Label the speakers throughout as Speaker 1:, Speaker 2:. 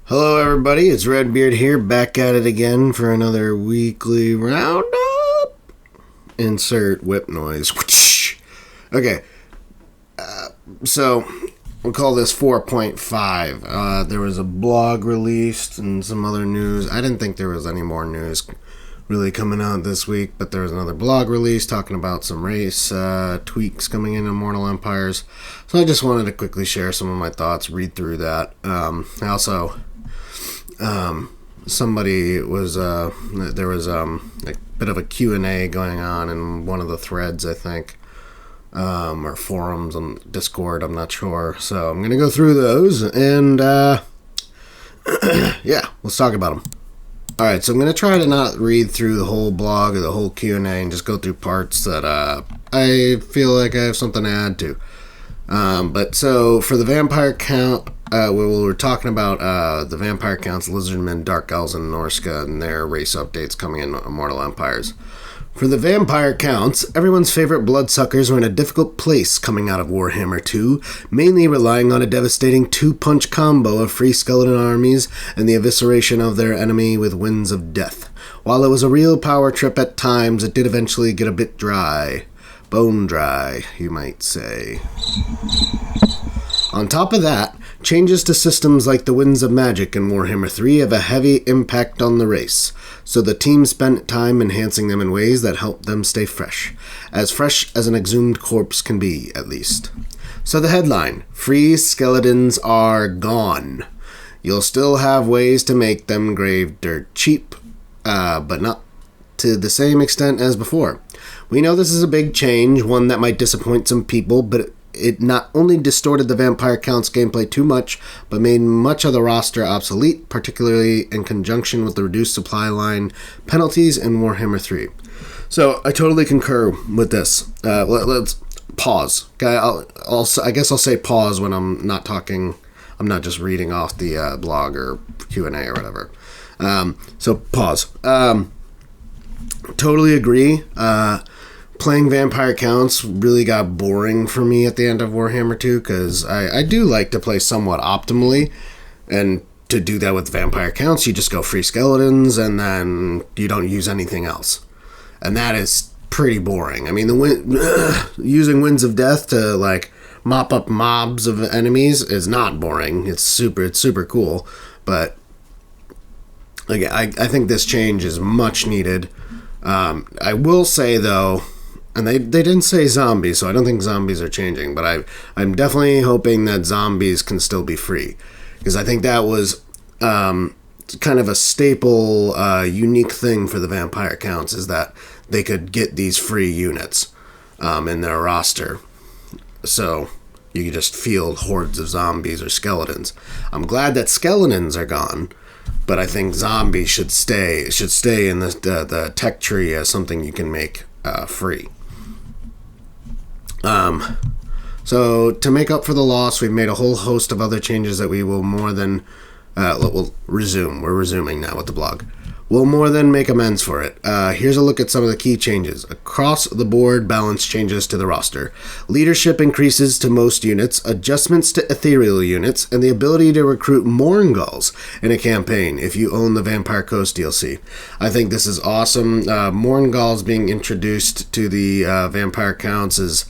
Speaker 1: Hello, everybody. It's Redbeard here, back at it again for another weekly roundup. Insert whip noise. Okay, so we'll call this 4.5. There was a blog released and some other news. I didn't think there was any more news really coming out this week, but there was another blog release talking about some race tweaks coming in Immortal Empires. So I just wanted to quickly share some of my thoughts, read through that. I also... somebody was there was a bit of a Q&A going on in one of the threads, I think, or forums on Discord, I'm not sure. So I'm gonna go through those and yeah, let's talk about them. All right, so I'm gonna try to not read through the whole blog or the whole Q&A and just go through parts that I feel like I have something to add to. But so for the vampire count, we're talking about the vampire counts, Lizardmen, Dark Elves, and Norska, and their race updates coming in Immortal Empires. For the vampire counts, everyone's favorite bloodsuckers were in a difficult place coming out of Warhammer 2, mainly relying on a devastating two-punch combo of free skeleton armies and the evisceration of their enemy with winds of death. While it was a real power trip at times, it did eventually get a bit dry. Bone dry, you might say. On top of that, changes to systems like the Winds of Magic in Warhammer 3 have a heavy impact on the race, so the team spent time enhancing them in ways that help them stay fresh as an exhumed corpse can be, at least. So the headline, free skeletons are gone. You'll still have ways to make them grave dirt cheap, but not to the same extent as before. We know this is a big change, one that might disappoint some people, but it not only distorted the Vampire Counts gameplay too much, but made much of the roster obsolete, particularly in conjunction with the reduced supply line penalties in Warhammer 3. So, I totally concur with this. Let's pause. Okay, I guess I'll say pause when I'm not talking, I'm not just reading off the blog or Q&A or whatever. So, pause. Totally agree. Playing vampire counts really got boring for me at the end of Warhammer 2 because I do like to play somewhat optimally, and to do that with vampire counts you just go free skeletons and then you don't use anything else, and that is pretty boring. I mean, using Winds of Death to like mop up mobs of enemies is not boring. It's super cool, but again, I think this change is much needed. I will say though, and they didn't say zombies, so I don't think zombies are changing, but I'm definitely hoping that zombies can still be free, because I think that was kind of a staple, unique thing for the vampire counts, is that they could get these free units in their roster, so you could just field hordes of zombies or skeletons. I'm glad that skeletons are gone, but I think zombies should stay in the tech tree as something you can make free. So to make up for the loss, we've made a whole host of other changes that we will more than we'll resume. We're resuming now with the blog. We'll more than make amends for it. Here's a look at some of the key changes. Across the board, balance changes to the roster. Leadership increases to most units, adjustments to ethereal units, and the ability to recruit Mourngulls in a campaign if you own the Vampire Coast DLC. I think this is awesome. Mourngulls being introduced to the Vampire Counts is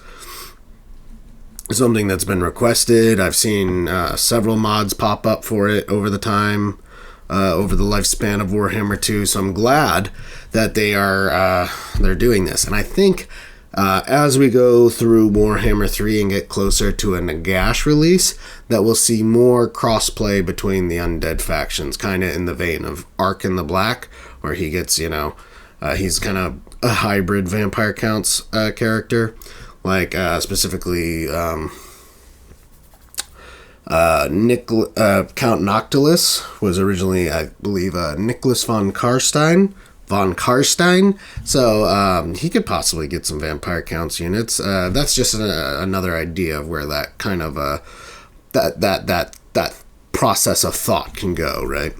Speaker 1: something that's been requested. I've seen several mods pop up for it over the time. Over the lifespan of Warhammer 2, so I'm glad that they're doing this. And I think as we go through Warhammer 3 and get closer to a Nagash release, that we'll see more crossplay between the undead factions, kind of in the vein of Ark in the Black, where he gets, he's kind of a hybrid Vampire Counts character, like specifically Count Noctilus was originally, I believe, Nicholas von Karstein, so he could possibly get some Vampire Counts units. That's just another idea of where that kind of that process of thought can go, right?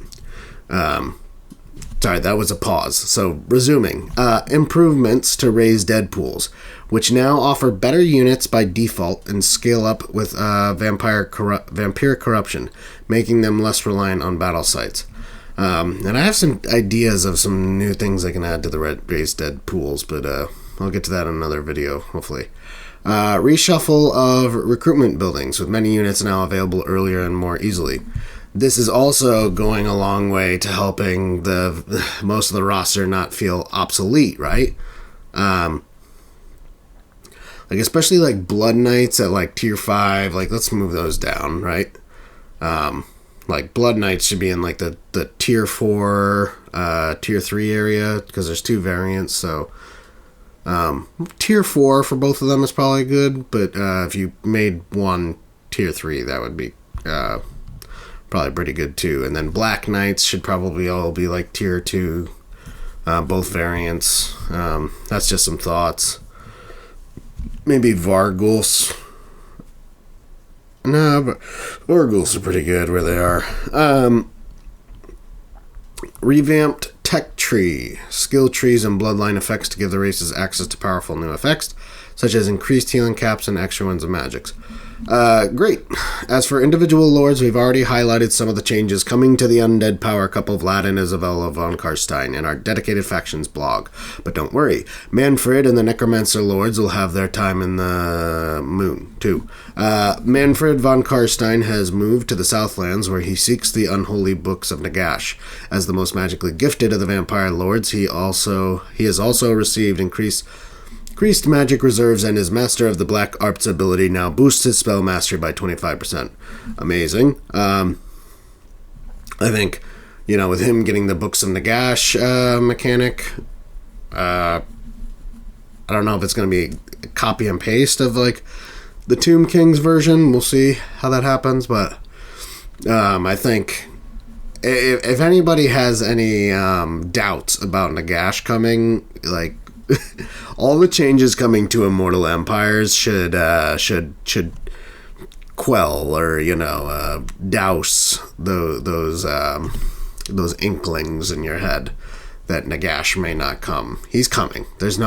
Speaker 1: Sorry, that was a pause. So, resuming. Improvements to Raise Dead pools, which now offer better units by default and scale up with vampire corruption, making them less reliant on battle sites. And I have some ideas of some new things I can add to the Raised Dead pools, but I'll get to that in another video, hopefully. Reshuffle of recruitment buildings, with many units now available earlier and more easily. This is also going a long way to helping most of the roster not feel obsolete, right? Like especially like Blood Knights at like tier 5, like let's move those down, right? Like Blood Knights should be in like the tier 4, tier 3 area, because there's 2 variants, so tier 4 for both of them is probably good, but if you made one tier 3, that would be probably pretty good too. And then Black Knights should probably all be like tier 2, both variants. That's just some thoughts. Maybe Varghulfs. No, but Varghulfs are pretty good where they are. Revamped tech tree, skill trees, and bloodline effects to give the races access to powerful new effects, such as increased healing caps and extra ones of magics. Great. As for individual lords, we've already highlighted some of the changes coming to the undead power couple Vlad and Isabella von Karstein in our dedicated factions blog. But don't worry, Manfred and the Necromancer lords will have their time in the moon, too. Manfred von Karstein has moved to the Southlands, where he seeks the unholy books of Nagash. As the most magically gifted of the vampire lords, he has also received increased magic reserves, and his Master of the Black Arts ability now boosts his spell mastery by 25%. Amazing. I think, with him getting the Books of Nagash mechanic, I don't know if it's going to be a copy and paste of, like, the Tomb King's version. We'll see how that happens, but I think if anybody has any doubts about Nagash coming, like, all the changes coming to Immortal Empires should quell or douse those inklings in your head that Nagash may not come. He's coming. There's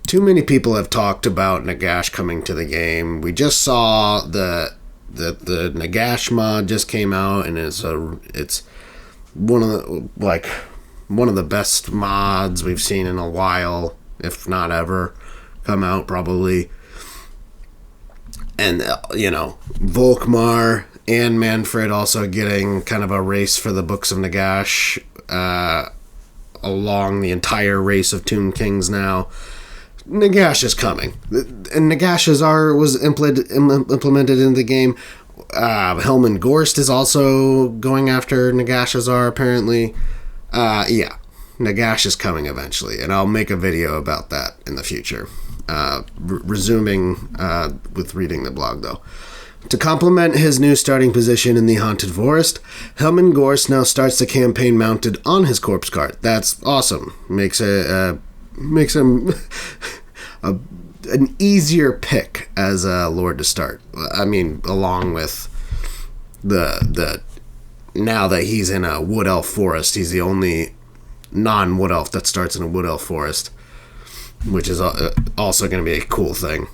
Speaker 1: too many people have talked about Nagash coming to the game. We just saw the Nagash mod just came out, and it's one of the best mods we've seen in a while, if not ever, come out probably. And, Volkmar and Manfred also getting kind of a race for the Books of Nagash along the entire race of Tomb Kings now. Nagash is coming. And Nagash was implemented in the game. Helman Gorst is also going after Nagash Azar, apparently. Yeah, Nagash is coming eventually, and I'll make a video about that in the future. Resuming with reading the blog, though. To complement his new starting position in the Haunted Forest, Helman Gorst now starts the campaign mounted on his corpse cart. That's awesome. Makes him an easier pick as a lord to start. I mean, along with the now that he's in a Wood Elf forest, he's the only non-Wood Elf that starts in a Wood Elf forest, which is also going to be a cool thing.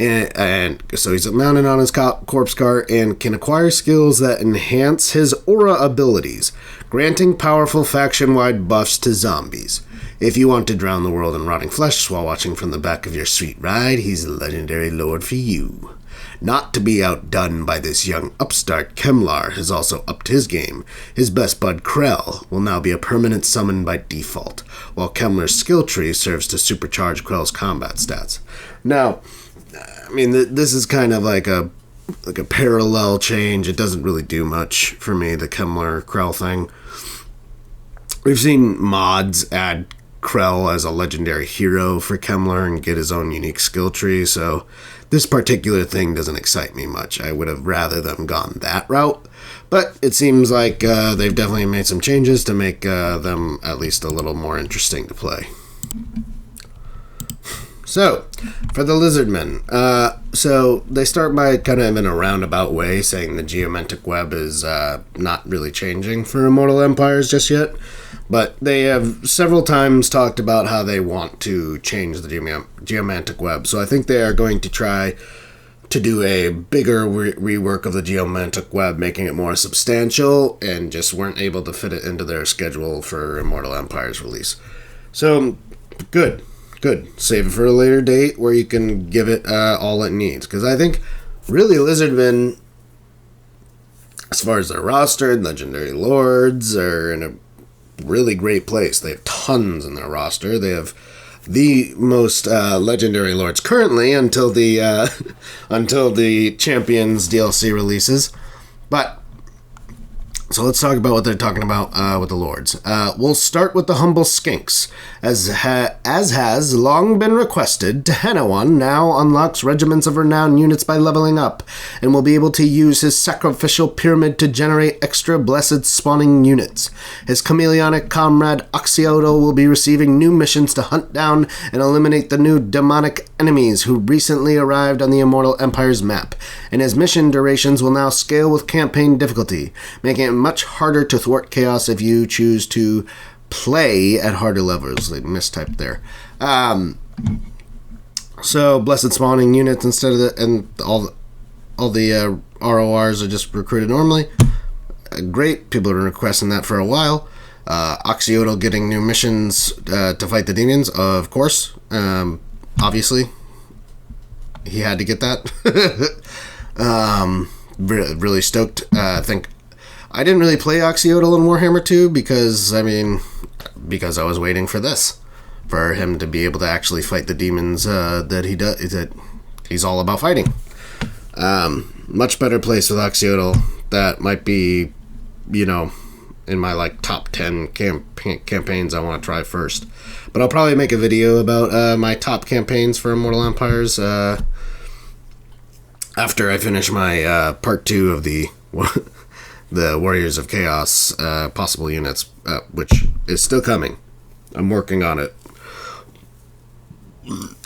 Speaker 1: And so he's mounted on his corpse cart and can acquire skills that enhance his aura abilities, granting powerful faction-wide buffs to zombies. If you want to drown the world in rotting flesh while watching from the back of your sweet ride, he's a legendary lord for you. Not to be outdone by this young upstart, Kemlar has also upped his game. His best bud, Krell, will now be a permanent summon by default, while Kemlar's skill tree serves to supercharge Krell's combat stats. Now, I mean, this is kind of like a parallel change. It doesn't really do much for me, the Kemlar-Krell thing. We've seen mods add Krell as a legendary hero for Kemlar and get his own unique skill tree, so this particular thing doesn't excite me much. I would have rather them gone that route, but it seems like they've definitely made some changes to make them at least a little more interesting to play. So, for the Lizardmen, So they start by kind of in a roundabout way saying the geometric web is not really changing for Immortal Empires just yet. But they have several times talked about how they want to change the geometric web. So I think they are going to try to do a bigger rework of the geometric web, making it more substantial, and just weren't able to fit it into their schedule for Immortal Empires release. So, good. Save it for a later date where you can give it all it needs. Because I think, really, Lizardmen, as far as their roster and Legendary Lords, are in a really great place. They have tons in their roster. They have the most legendary lords currently until the Champions DLC releases. But so let's talk about what they're talking about with the lords. We'll start with the humble skinks. As has long been requested, Tehenna now unlocks regiments of renowned units by leveling up, and will be able to use his sacrificial pyramid to generate extra blessed spawning units. His chameleonic comrade Oxyotl will be receiving new missions to hunt down and eliminate the new demonic enemies who recently arrived on the Immortal Empires map, and his mission durations will now scale with campaign difficulty, making it much harder to thwart chaos if you choose to play at harder levels. They mistyped there. So blessed spawning units instead of and all the RORs are just recruited normally. Great. People have been requesting that for a while. Oxyotl getting new missions to fight the demons, of course. Obviously, he had to get that. Really stoked. I think I didn't really play Oxyotl in Warhammer 2 because I was waiting for this, for him to be able to actually fight the demons that he does. That he's all about fighting. Much better place with Oxyotl. That might be, in my top 10 campaigns I want to try first. But I'll probably make a video about my top campaigns for Immortal Empires after I finish my part 2 of the Warriors of Chaos possible units, which is still coming. I'm working on it.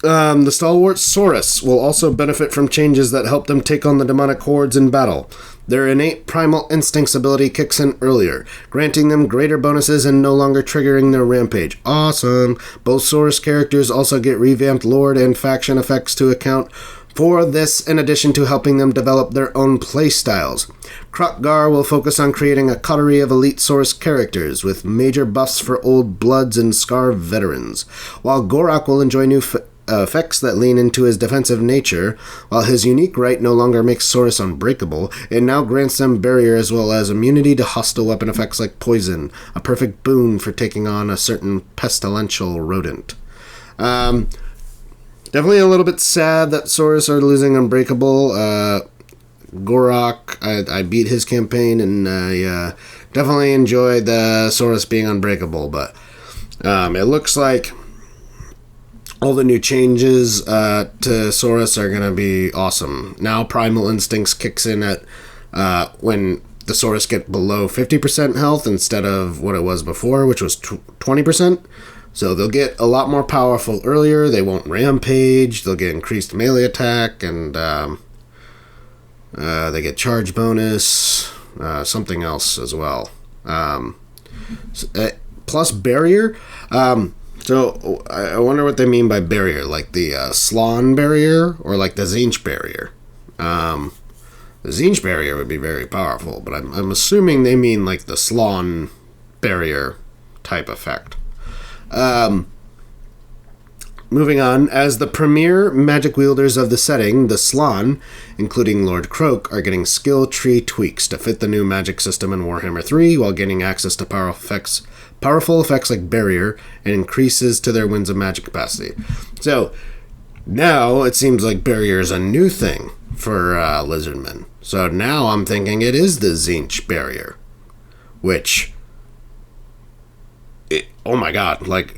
Speaker 1: The stalwart Saurus will also benefit from changes that help them take on the demonic hordes in battle. Their innate primal instincts ability kicks in earlier, granting them greater bonuses and no longer triggering their rampage. Awesome! Both Saurus characters also get revamped lord and faction effects to account for this, in addition to helping them develop their own playstyles. Krokgar will focus on creating a coterie of elite Saurus characters, with major buffs for old bloods and Scar veterans, while Gorak will enjoy new effects that lean into his defensive nature, while his unique right no longer makes Saurus unbreakable, it now grants them barrier as well as immunity to hostile weapon effects like poison, a perfect boon for taking on a certain pestilential rodent. Definitely a little bit sad that Saurus are losing Unbreakable. Gorak, I beat his campaign, and I definitely enjoyed the Saurus being Unbreakable, but it looks like all the new changes to Saurus are going to be awesome. Now Primal Instincts kicks in at when the Saurus get below 50% health instead of what it was before, which was 20%. So they'll get a lot more powerful earlier. They won't rampage. They'll get increased melee attack, and they get charge bonus. Something else as well. Plus barrier. So I wonder what they mean by barrier, like the Slon barrier or like the Tzeentch barrier. The Tzeentch barrier would be very powerful, but I'm assuming they mean like the Slon barrier type effect. Moving on, as the premier magic wielders of the setting, the Slon, including Lord Croak, are getting skill tree tweaks to fit the new magic system in Warhammer 3 while gaining access to powerful effects like Barrier and increases to their Winds of Magic capacity. So, now it seems like Barrier is a new thing for Lizardmen. So now I'm thinking it is the Tzeentch Barrier, which... oh my god, like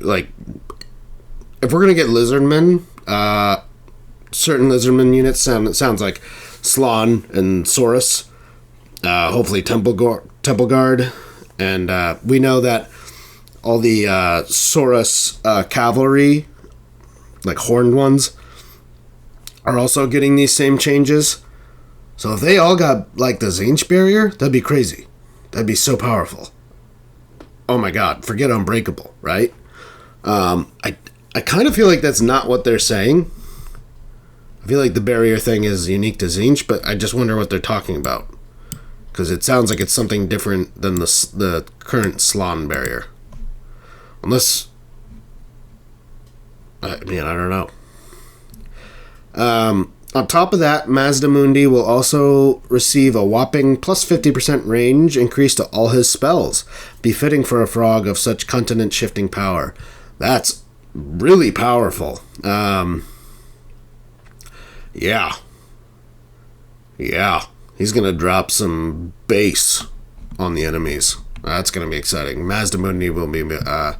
Speaker 1: if we're gonna get Lizardmen, certain Lizardmen units sounds like Slon and Saurus, hopefully Temple Guard, and we know that all the Saurus cavalry, like horned ones, are also getting these same changes. So if they all got like the Tzeentch barrier, that'd be crazy. That'd be so powerful. Oh my god, forget unbreakable, right? I kind of feel like that's not what they're saying. I feel like the barrier thing is unique to Tzeentch, but I just wonder what they're talking about. Because it sounds like it's something different than the current Slann barrier. Unless... I don't know. On top of that, Mazdamundi will also receive a whopping plus 50% range increase to all his spells, befitting for a frog of such continent-shifting power. That's really powerful. Yeah. He's going to drop some base on the enemies. That's going to be exciting. Mazdamundi will be a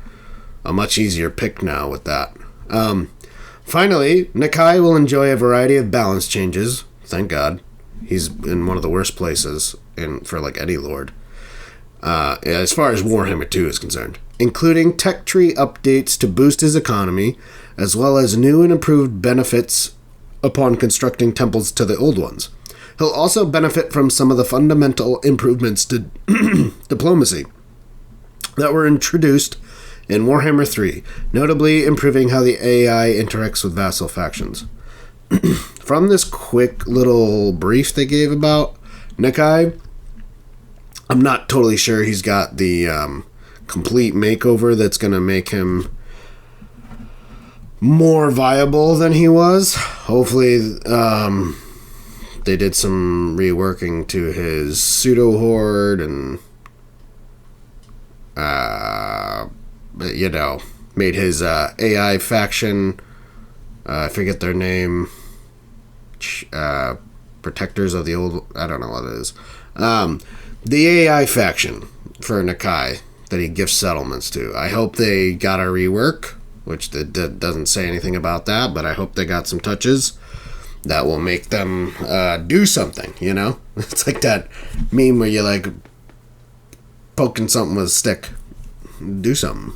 Speaker 1: much easier pick now with that. Finally, Nakai will enjoy a variety of balance changes. Thank God. He's in one of the worst places for like any lord. As far as Warhammer 2 is concerned. Including tech tree updates to boost his economy, as well as new and improved benefits upon constructing temples to the old ones. He'll also benefit from some of the fundamental improvements to diplomacy that were introduced in Warhammer 3, notably improving how the AI interacts with vassal factions. From this quick little brief they gave about Nakai, I'm not totally sure he's got the complete makeover that's going to make him more viable than he was. Hopefully, they did some reworking to his pseudo-horde and made his AI faction, I forget their name, Protectors of the Old, I don't know what it is. The AI faction for Nakai that he gives settlements to. I hope they got a rework, which doesn't say anything about that, but I hope they got some touches that will make them do something, you know? It's like that meme where you're like poking something with a stick. Do something.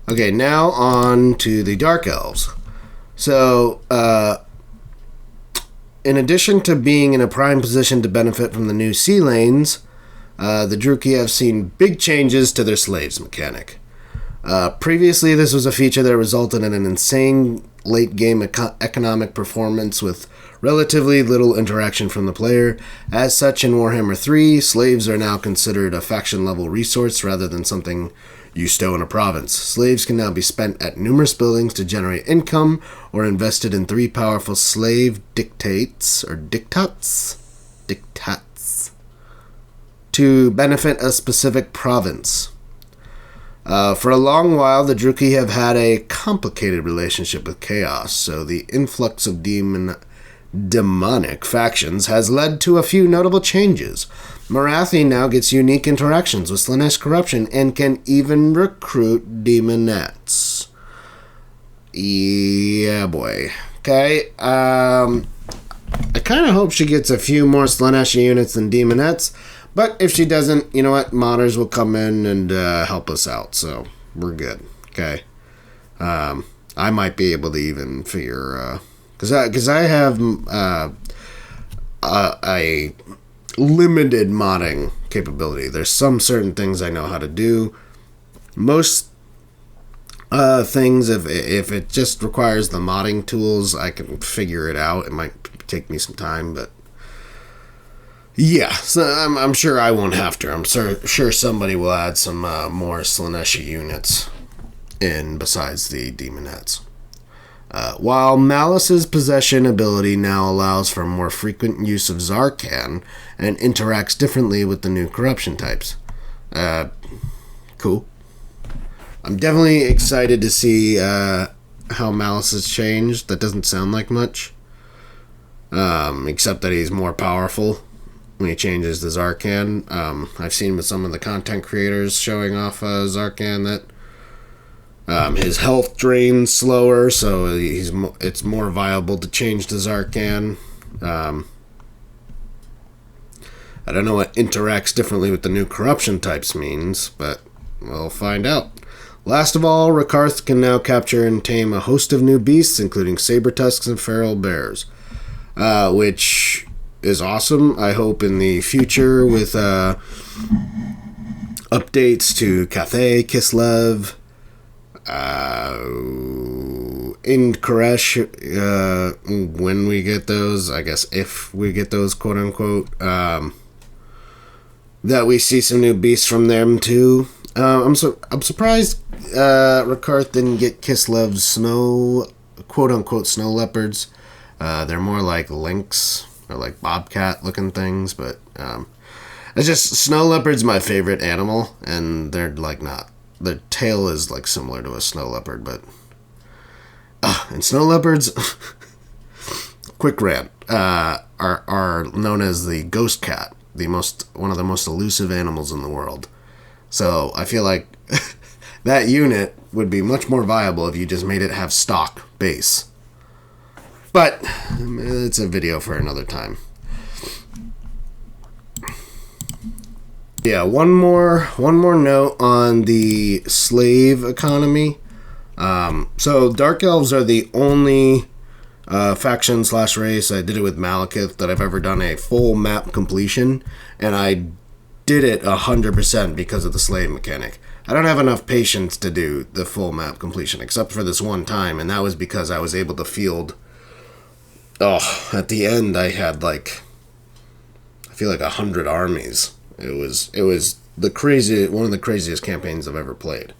Speaker 1: Okay, now on to the Dark Elves. So, in addition to being in a prime position to benefit from the new sea lanes, the Druchii have seen big changes to their slaves mechanic. Previously, this was a feature that resulted in an insane late-game economic performance with relatively little interaction from the player. As such, in Warhammer 3, slaves are now considered a faction-level resource rather than something you stow in a province. Slaves can now be spent at numerous buildings to generate income or invested in 3 powerful slave dictates to benefit a specific province. For a long while, the Druchii have had a complicated relationship with Chaos, so the influx of demonic factions has led to a few notable changes. Morathi now gets unique interactions with Slaanesh corruption and can even recruit demonettes. Yeah, boy. Okay, I kind of hope she gets a few more Slaanesh units than demonettes, but if she doesn't, you know what? Modders will come in and help us out, so we're good. Okay. I might be able to even figure... Because I have a limited modding capability. There's some certain things I know how to do. Most things, if it just requires the modding tools, I can figure it out. It might take me some time, but... Yeah, so I'm sure I won't have to. I'm sure somebody will add some more Slaanesh units in besides the demonettes. While Malice's possession ability now allows for more frequent use of Zarkan and interacts differently with the new corruption types. Cool. I'm definitely excited to see how Malice has changed. That doesn't sound like much. Except that he's more powerful when he changes the Zarkan. I've seen with some of the content creators showing off Zarkan that his health drains slower, so it's more viable to change to Zarkan. I don't know what interacts differently with the new corruption types means, but we'll find out. Last of all, Rakarth can now capture and tame a host of new beasts, including saber tusks and feral bears, which is awesome. I hope in the future with updates to Cathay, Kislev, in Koresh, when we get those, I guess if we get those, quote unquote, that we see some new beasts from them too. I'm surprised Rakarth didn't get Kislev's snow, quote unquote, snow leopards. They're more like lynx or like bobcat looking things, but it's just snow leopard's my favorite animal, and they're like not. Their tail is like similar to a snow leopard, but and snow leopards, quick rant, are known as the ghost cat, one of the most elusive animals in the world. So I feel like that unit would be much more viable if you just made it have stock base. But it's a video for another time. Yeah, one more note on the slave economy. So Dark Elves are the only faction / race, I did it with Malekith, that I've ever done a full map completion, and I did it 100% because of the slave mechanic. I don't have enough patience to do the full map completion, except for this one time, and that was because I was able to field. At the end I had I feel like 100 armies. It was one of the craziest campaigns I've ever played.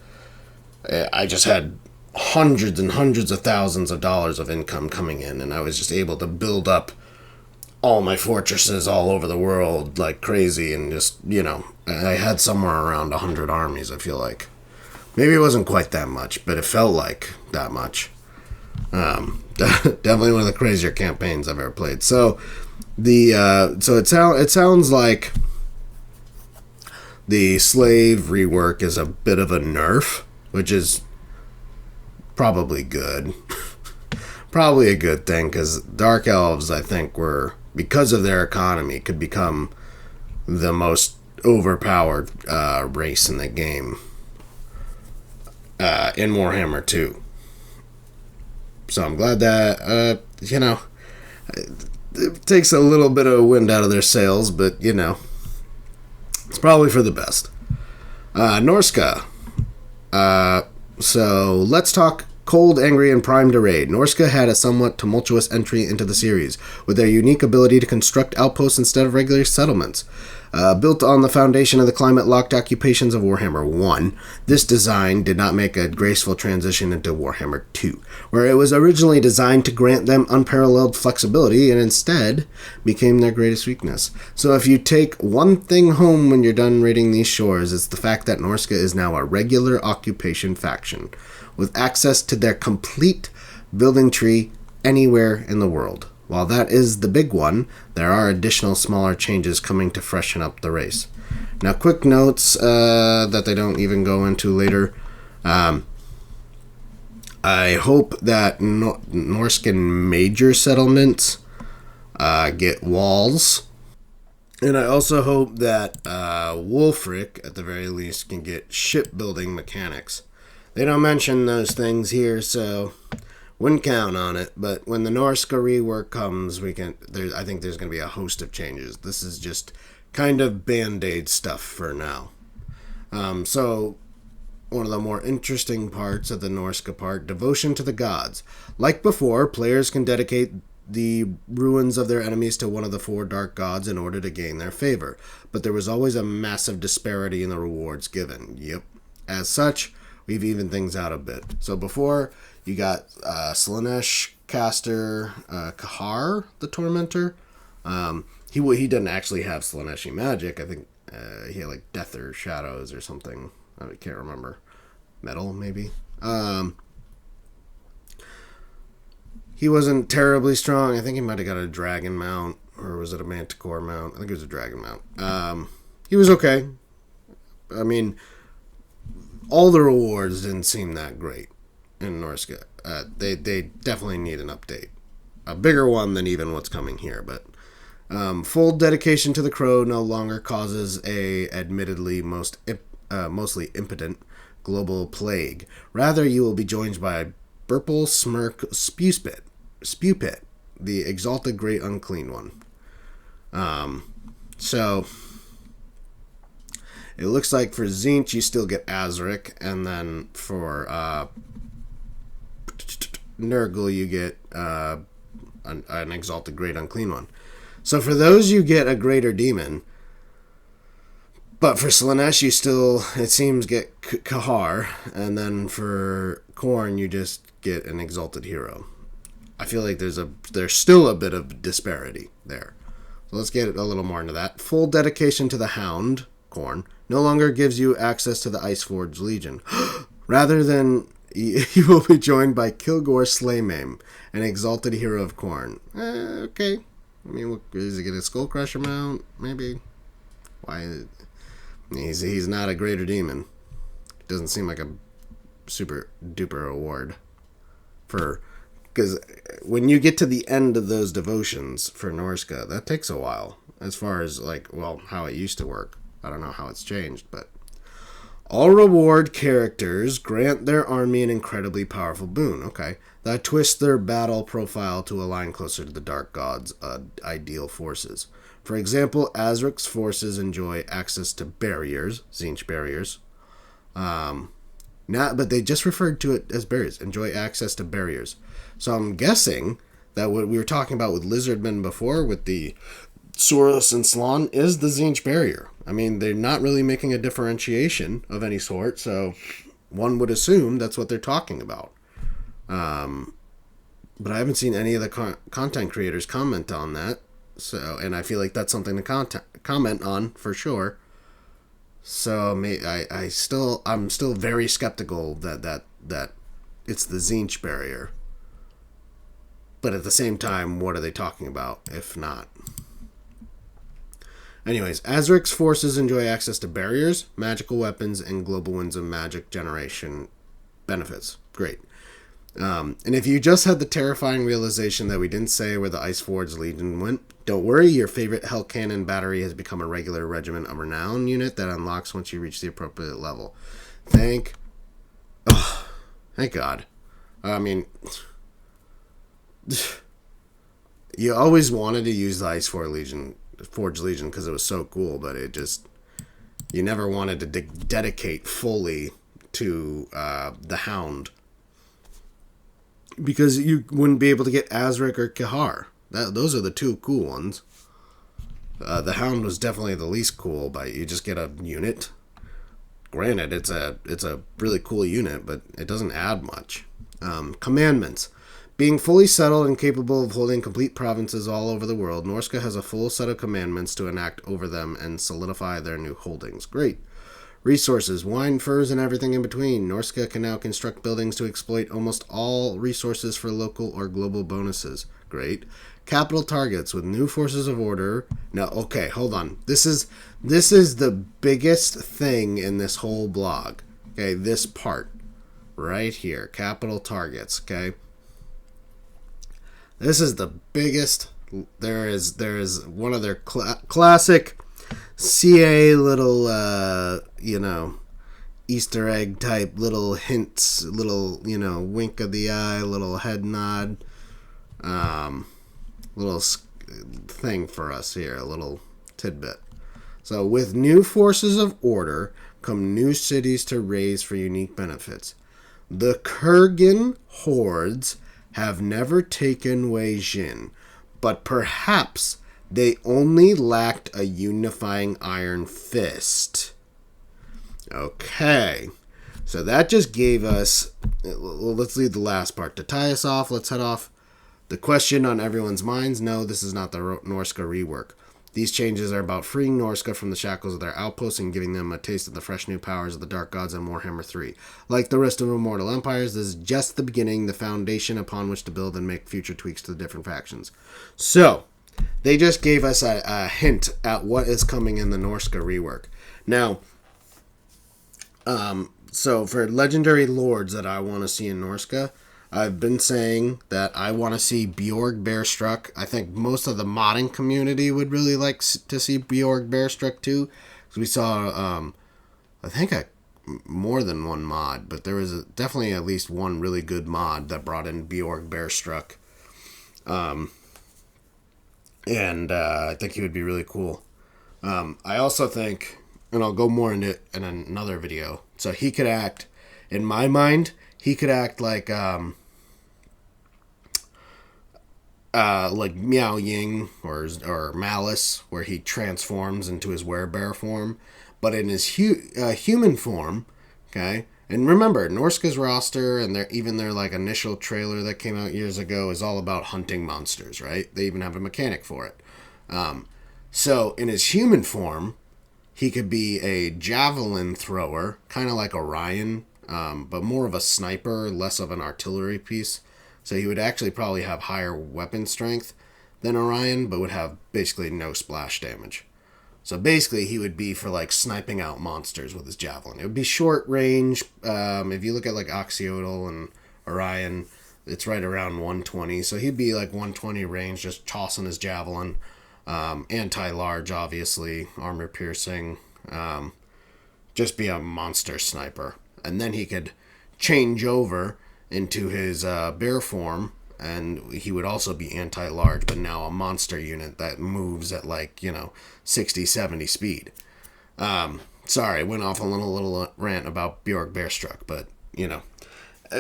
Speaker 1: I just had hundreds and hundreds of thousands of dollars of income coming in, and I was just able to build up all my fortresses all over the world like crazy, and just, I had somewhere around 100 armies, I feel like. Maybe it wasn't quite that much, but it felt like that much. Definitely one of the crazier campaigns I've ever played. So it sounds like the slave rework is a bit of a nerf, which is probably good. Probably a good thing, because Dark Elves, I think, because of their economy, could become the most overpowered race in the game in Warhammer 2. So I'm glad that, it takes a little bit of wind out of their sails, but, it's probably for the best. Norska. So let's talk cold, angry, and primed to raid. Norska had a somewhat tumultuous entry into the series, with their unique ability to construct outposts instead of regular settlements. Built on the foundation of the climate-locked occupations of Warhammer 1, this design did not make a graceful transition into Warhammer 2, where it was originally designed to grant them unparalleled flexibility and instead became their greatest weakness. So if you take one thing home when you're done raiding these shores, it's the fact that Norska is now a regular occupation faction, with access to their complete building tree anywhere in the world. While that is the big one, there are additional smaller changes coming to freshen up the race. Now, quick notes that they don't even go into later. I hope that Norscan major settlements get walls. And I also hope that Wulfric, at the very least, can get shipbuilding mechanics. They don't mention those things here, so wouldn't count on it. But when the Norska rework comes, I think there's going to be a host of changes. This is just kind of band-aid stuff for now. So one of the more interesting parts of the Norska part, devotion to the gods. Like before, players can dedicate the ruins of their enemies to one of the 4 dark gods in order to gain their favor. But there was always a massive disparity in the rewards given. Yep. As such, we've evened things out a bit. So before, you got Slaanesh caster Kahar, the Tormentor. He didn't actually have Slaaneshi magic. I think he had like Death or Shadows or something. I can't remember. Metal, maybe. He wasn't terribly strong. I think he might have got a dragon mount, or was it a manticore mount? I think it was a dragon mount. He was okay. I mean, all the rewards didn't seem that great in Norska. They definitely need an update. A bigger one than even what's coming here, but full dedication to the crow no longer causes a admittedly mostly impotent global plague. Rather, you will be joined by Burple Smirk Spewpit, the exalted great unclean one. So it looks like for Tzeentch you still get Azric, and then for Nurgle you get an exalted great unclean one. So for those you get a greater demon, but for Slaanesh you still, it seems, get Kahar, and then for Khorne you just get an exalted hero. I feel like there's still a bit of disparity there. So let's get a little more into that. Full dedication to the Hound, Khorne, no longer gives you access to the Iceforge Legion. Rather than, you will be joined by Kilgore Slaymaim, an exalted hero of Khorne. Okay. I mean, is he get a Skullcrusher mount? Maybe. Why? He's not a greater demon. Doesn't seem like a super duper award for, because when you get to the end of those devotions for Norska, that takes a while. As far as how it used to work. I don't know how it's changed, but all reward characters grant their army an incredibly powerful boon. Okay, that twists their battle profile to align closer to the Dark God's ideal forces. For example, Azric's forces enjoy access to barriers, Tzeentch barriers. But they just referred to it as barriers. Enjoy access to barriers. So I'm guessing that what we were talking about with Lizardmen before, with the Saurus and Slann, is the Tzeentch barrier. I mean, they're not really making a differentiation of any sort, so one would assume that's what they're talking about. But I haven't seen any of the content creators comment on that. So, and I feel like that's something to comment on for sure. So I'm still very skeptical that it's the Tzeentch barrier. But at the same time, what are they talking about if not? Anyways, Azric's forces enjoy access to barriers, magical weapons, and global winds of magic generation benefits. Great. And if you just had the terrifying realization that we didn't say where the Iceforge Legion went, don't worry, your favorite Hell Cannon battery has become a regular Regiment of Renown unit that unlocks once you reach the appropriate level. Thank God. I mean, you always wanted to use the Iceforge Legion because it was so cool, but you never wanted to dedicate fully to the Hound, because you wouldn't be able to get Azric or Kahar. Those are the two cool ones. The Hound was definitely the least cool, but you just get a unit. Granted, it's a really cool unit, but it doesn't add much. Commandments. Being fully settled and capable of holding complete provinces all over the world, Norska has a full set of commandments to enact over them and solidify their new holdings. Great. Resources, wine, furs, and everything in between. Norska can now construct buildings to exploit almost all resources for local or global bonuses. Great. Capital targets with new forces of order. Now, okay, hold on. This is the biggest thing in this whole blog. Okay, this part right here. Capital targets, okay? This is the biggest. There is one of their classic CA little, Easter egg type little hints, little, wink of the eye, little head nod, little thing for us here, a little tidbit. So, with new forces of order come new cities to raise for unique benefits. The Kurgan hordes have never taken Wei Jin, but perhaps they only lacked a unifying iron fist. Okay, so that just gave us, let's leave the last part to tie us off. Let's head off. The question on everyone's minds, no, this is not the Norska rework. These changes are about freeing Norska from the shackles of their outposts and giving them a taste of the fresh new powers of the Dark Gods in Warhammer 3. Like the rest of Immortal Empires, this is just the beginning, the foundation upon which to build and make future tweaks to the different factions. So, they just gave us a hint at what is coming in the Norska rework. Now, so for legendary lords that I want to see in Norska, I've been saying that I want to see Bjorg Bearstruck. I think most of the modding community would really like to see Bjorg Bearstruck too. Because we saw, I think more than one mod, but there was definitely at least one really good mod that brought in Bjorg Bearstruck. And I think he would be really cool. I also think, and I'll go more into it in another video, so he could act, in my mind, he could act like Miao Ying or Malice, where he transforms into his werebear form, but in his human form, okay? And remember, Norska's roster and their like initial trailer that came out years ago is all about hunting monsters, right? They even have a mechanic for it. So in his human form, he could be a javelin thrower, kind of like Orion, but more of a sniper, less of an artillery piece. So he would actually probably have higher weapon strength than Orion, but would have basically no splash damage. So basically, he would be for like sniping out monsters with his javelin. It would be short range. If you look at like Oxyodal and Orion, it's right around 120. So he'd be like 120 range, just tossing his javelin. Anti-large, obviously, armor piercing. Just be a monster sniper. And then he could change over into his bear form, and he would also be anti-large, but now a monster unit that moves at 60, 70 speed. Sorry, I went off a little rant about Bjorg Bearstruck, but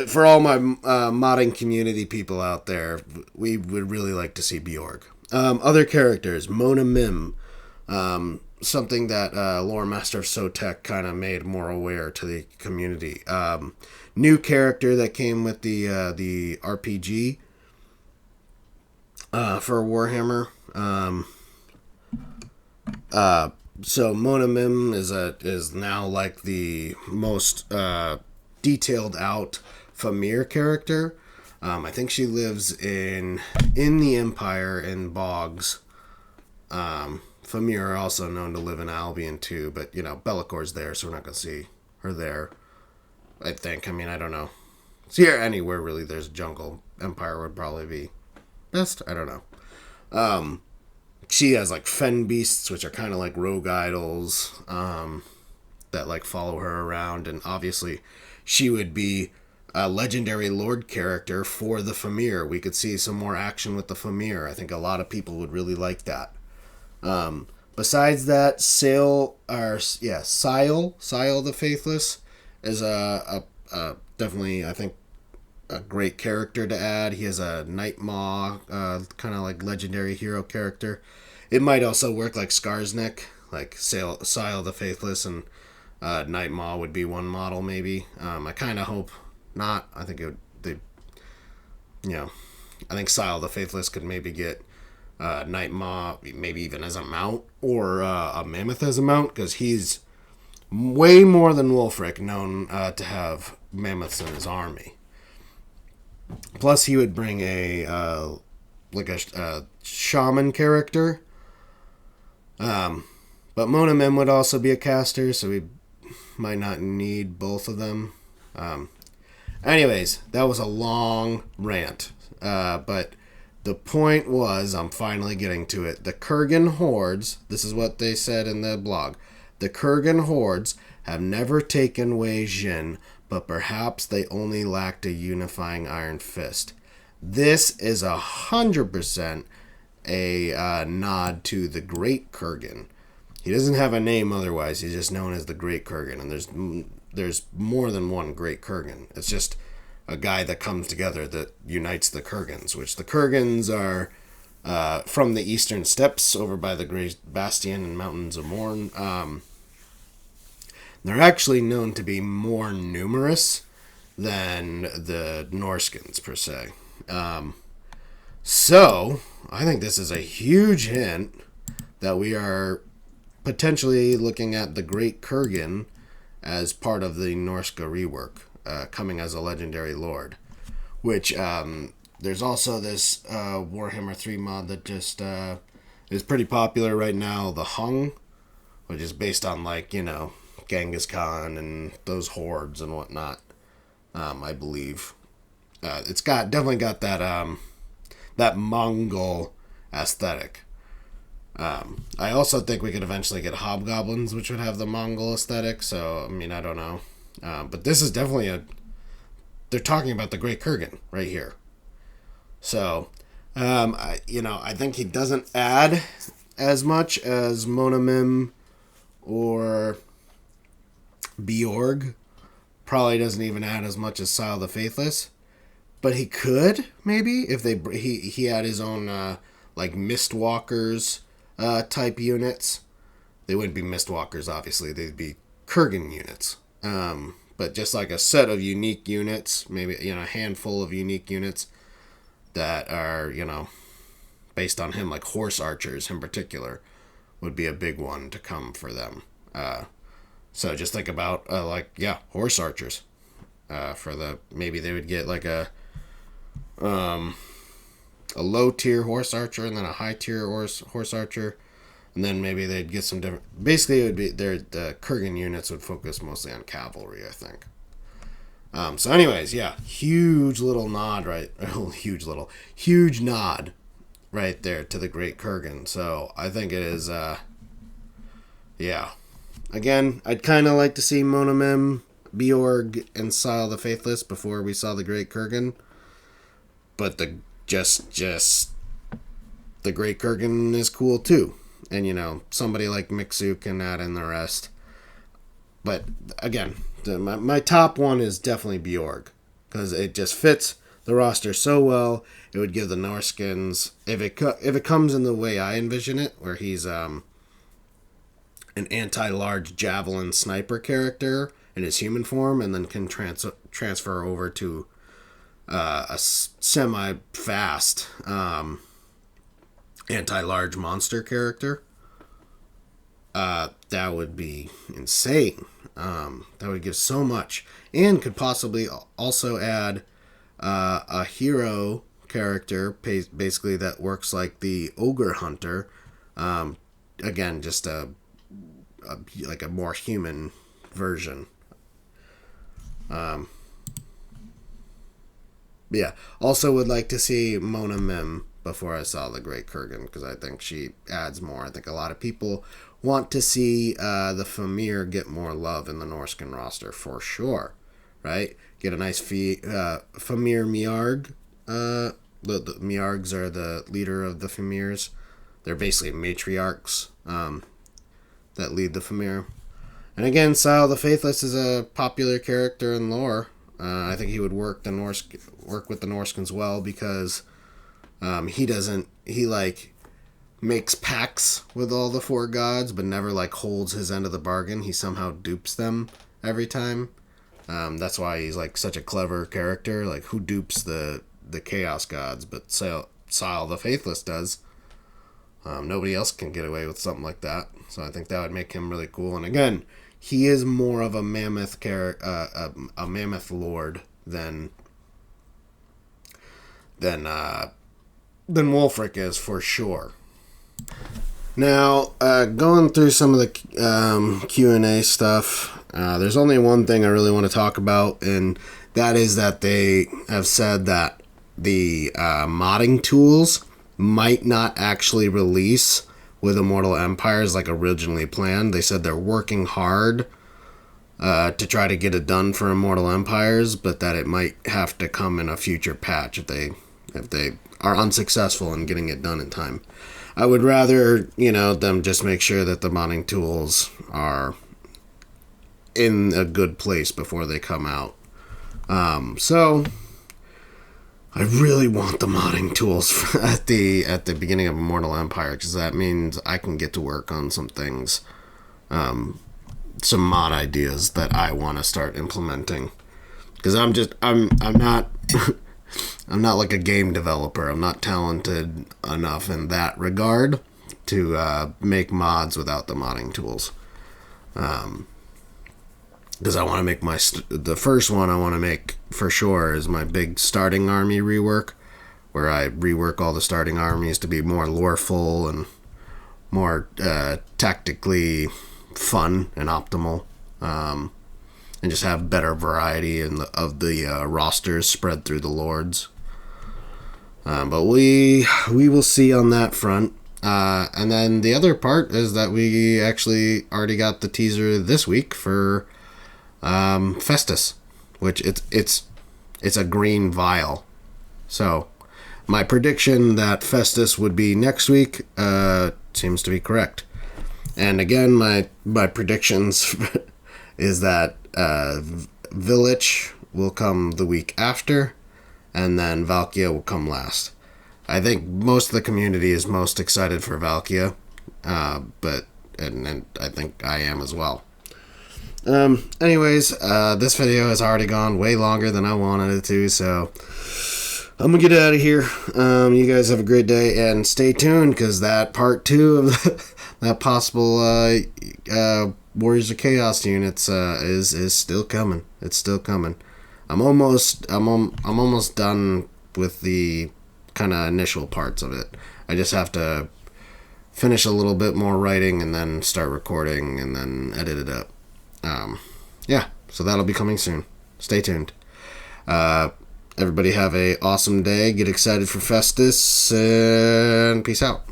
Speaker 1: for all my modding community people out there, we would really like to see Bjorg. Other characters, Mona Mim, something that Lore Master of Sotek kind of made more aware to the community. New character that came with the RPG for Warhammer. So Mona Mim is now like the most detailed out Famir character. I think she lives in the Empire in bogs. Famir are also known to live in Albion too, but Bellacor's there, so we're not gonna see her there. I think. I mean, I don't know. See her anywhere really. There's jungle. Empire would probably be best. I don't know. She has like fen beasts, which are kind of like rogue idols that like follow her around, and obviously she would be a legendary lord character for the Famir. We could see some more action with the Famir. I think a lot of people would really like that. Besides that, Sile the Faithless is a definitely, I think, a great character to add. He has a Night Maw, kind of like legendary hero character. It might also work like Skarsnik, like Sile the Faithless, and Night Maw would be one model maybe. I kind of hope not. I think I think Sile the Faithless could maybe get Night Maw maybe even as a mount, or a Mammoth as a mount, because he's way more than Wulfric known to have mammoths in his army. Plus, he would bring a shaman character. But Mona Mim would also be a caster, so we might not need both of them. Anyways, that was a long rant. But the point was, I'm finally getting to it. The Kurgan hordes, this is what they said in the blog. The Kurgan hordes have never taken Wei Jin, but perhaps they only lacked a unifying iron fist. This is 100% a nod to the Great Kurgan. He doesn't have a name otherwise. He's just known as the Great Kurgan, and there's more than one Great Kurgan. It's just a guy that comes together that unites the Kurgans, which the Kurgans are from the eastern steppes over by the Great Bastion and Mountains of Morn. They're actually known to be more numerous than the Norskans, per se. So, I think this is a huge hint that we are potentially looking at the Great Kurgan as part of the Norska rework, coming as a legendary lord. Which, there's also this Warhammer 3 mod that just is pretty popular right now, the Hung, which is based on, Genghis Khan and those hordes and whatnot, I believe. It's definitely got that Mongol aesthetic. I also think we could eventually get hobgoblins, which would have the Mongol aesthetic. So, I mean, I don't know. But this is definitely they're talking about the Great Kurgan right here. So, I think he doesn't add as much as Monamim or Bjorg. Probably doesn't even add as much as Sile the Faithless. But he could, maybe, if he had his own, like, Mistwalkers type units. They wouldn't be Mistwalkers, obviously. They'd be Kurgan units. But just like a set of unique units, maybe, a handful of unique units that are, based on him, like horse archers in particular, would be a big one to come for them. So just think about, horse archers. Maybe they would get like a low tier horse archer and then a high tier horse archer. And then maybe they'd get some different. Basically, it would be the Kurgan units would focus mostly on cavalry, I think. So, anyways, yeah, huge little nod, right? Huge nod, right there to the Great Kurgan. So I think it is, yeah. Again, I'd kind of like to see Monamim, Bjorg, and Sile the Faithless before we saw the Great Kurgan. But the Great Kurgan is cool too. And, somebody like Mixu can add in the rest. But, again, my top one is definitely Bjorg. Because it just fits the roster so well. It would give the Norskins, if it comes in the way I envision it, where he's an anti-large javelin sniper character in his human form, and then can transfer over to a semi-fast anti-large monster character, that would be insane. That would give so much, and could possibly also add a hero character, basically that works like the ogre hunter. Again, just like a more human version. Yeah. Also would like to see Mona Mim before I saw the Great Kurgan, because I think she adds more. I think a lot of people want to see the Famir get more love in the Norskan roster for sure, right? Get a nice Famir Miarg. The Miargs are the leader of the Famirs. They're basically matriarchs that lead the Famir. And again, Sile the Faithless is a popular character in lore. I think he would work with the Norskins well, because he makes pacts with all the four gods, but never holds his end of the bargain. He somehow dupes them every time. That's why he's such a clever character. Who dupes the chaos gods? But Sile the Faithless does. Nobody else can get away with something like that. So I think that would make him really cool. And again, he is more of a mammoth a mammoth lord than Wulfric is, for sure. Now, going through some of the Q&A stuff, there's only one thing I really want to talk about, and that is that they have said that the modding tools might not actually release with Immortal Empires like originally planned. They said they're working hard to try to get it done for Immortal Empires, but that it might have to come in a future patch if they are unsuccessful in getting it done in time. I would rather, them just make sure that the modding tools are in a good place before they come out. So I really want the modding tools at the beginning of Immortal Empire, because that means I can get to work on some things, some mod ideas that I want to start implementing. Because I'm not I'm not like a game developer. I'm not talented enough in that regard to make mods without the modding tools. Because I want to make the first one I want to make for sure is my big starting army rework, where I rework all the starting armies to be more loreful and more tactically fun and optimal, and just have better variety of the rosters spread through the lords. But we will see on that front. And then the other part is that we actually already got the teaser this week for Festus, which it's a green vial. So my prediction that Festus would be next week seems to be correct. And again, my predictions is that Village will come the week after, and then Valkia will come last. I think most of the community is most excited for Valkia, but I think I am as well. Anyways, this video has already gone way longer than I wanted it to, so I'm gonna get out of here. You guys have a great day, and stay tuned, because that part 2 of that possible Warriors of Chaos units is still coming. It's still coming. I'm almost done with the kind of initial parts of it. I just have to finish a little bit more writing and then start recording and then edit it up. Yeah, so that'll be coming soon. Stay tuned. Everybody have a awesome day. Get excited for Festus, and peace out.